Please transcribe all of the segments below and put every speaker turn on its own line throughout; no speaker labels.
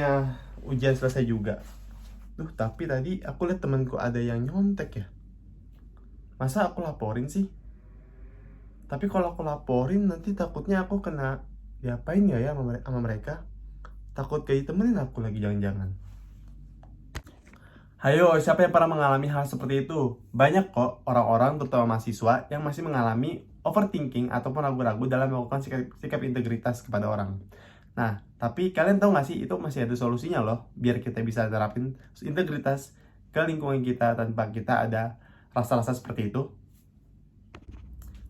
akhirnya ujian selesai juga. Tapi tadi aku lihat temanku ada yang nyontek ya. Masa aku laporin sih? Tapi kalau aku laporin nanti takutnya aku kena diapain ya sama mereka. Takut kayak temenin aku lagi jangan-jangan. Hayo, siapa yang pernah mengalami hal seperti itu? Banyak kok orang-orang, terutama mahasiswa, yang masih mengalami overthinking ataupun ragu-ragu dalam melakukan sikap integritas kepada orang. Nah, tapi kalian tahu nggak sih, itu masih ada solusinya loh, biar kita bisa terapin integritas ke lingkungan kita tanpa kita ada rasa-rasa seperti itu.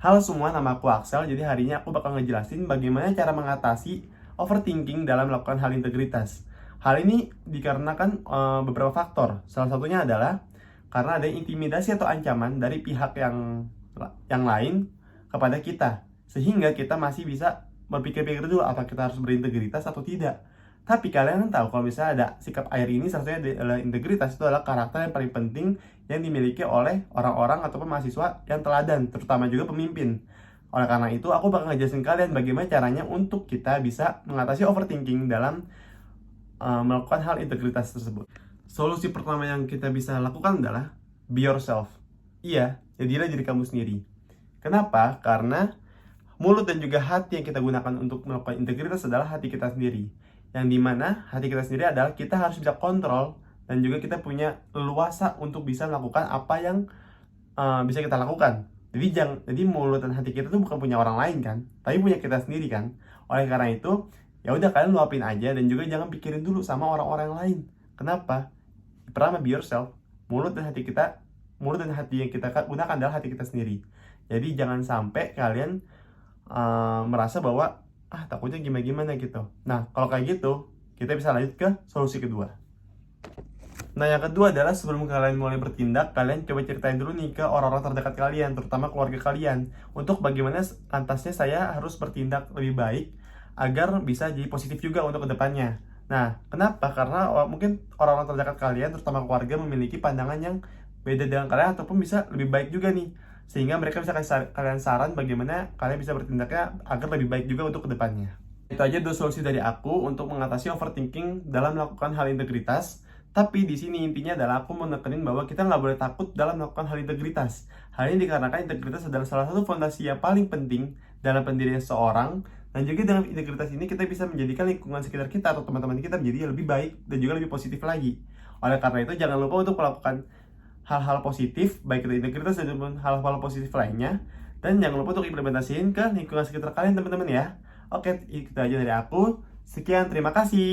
Halo semua, nama aku Axel, jadi hari ini aku bakal ngejelasin bagaimana cara mengatasi overthinking dalam melakukan hal integritas. Hal ini dikarenakan beberapa faktor. Salah satunya adalah karena ada intimidasi atau ancaman dari pihak yang lain kepada kita, sehingga kita masih bisa berpikir-pikir dulu apa kita harus berintegritas atau tidak. Tapi kalian tahu kalau misalnya ada sikap air ini, salah satunya adalah integritas, itu adalah karakter yang paling penting yang dimiliki oleh orang-orang ataupun mahasiswa yang teladan, terutama juga pemimpin. Oleh karena itu, aku bakal ngejelasin kalian bagaimana caranya untuk kita bisa mengatasi overthinking dalam melakukan hal integritas tersebut. Solusi pertama yang kita bisa lakukan adalah be yourself. Iya, jadilah diri kamu sendiri. Kenapa? Karena mulut dan juga hati yang kita gunakan untuk melakukan integritas adalah hati kita sendiri. Yang dimana hati kita sendiri adalah kita harus bisa kontrol dan juga kita punya leluasa untuk bisa melakukan apa yang bisa kita lakukan. Jadi mulut dan hati kita tuh bukan punya orang lain kan, tapi punya kita sendiri kan. Oleh karena itu, ya udah kalian luapin aja dan juga jangan pikirin dulu sama orang-orang lain. Kenapa? Pertama, be yourself. Mulut dan hati yang kita gunakan adalah hati kita sendiri. Jadi jangan sampai kalian merasa bahwa takutnya gimana gitu. Nah, kalau kayak gitu, kita bisa lanjut ke solusi kedua. Nah, yang kedua adalah sebelum kalian mulai bertindak, kalian coba ceritain dulu nih ke orang-orang terdekat kalian, terutama keluarga kalian, untuk bagaimana lantasnya saya harus bertindak lebih baik agar bisa jadi positif juga untuk kedepannya. Nah, kenapa? Karena mungkin orang-orang terdekat kalian, terutama keluarga, memiliki pandangan yang beda dengan kalian ataupun bisa lebih baik juga nih. Sehingga mereka bisa kasih kalian saran bagaimana kalian bisa bertindaknya agar lebih baik juga untuk kedepannya. Itu aja dua solusi dari aku untuk mengatasi overthinking dalam melakukan hal integritas. Tapi di sini intinya adalah aku mau nekenin bahwa kita nggak boleh takut dalam melakukan hal integritas. Hal ini dikarenakan integritas adalah salah satu fondasi yang paling penting dalam pendirian seseorang. Dan juga dengan integritas ini kita bisa menjadikan lingkungan sekitar kita atau teman-teman kita menjadi lebih baik dan juga lebih positif lagi. Oleh karena itu jangan lupa untuk melakukan hal-hal positif, baik itu integritas dan hal-hal positif lainnya. Dan jangan lupa untuk implementasiin ke lingkungan sekitar kalian teman-teman ya. Oke, itu aja dari aku. Sekian, terima kasih.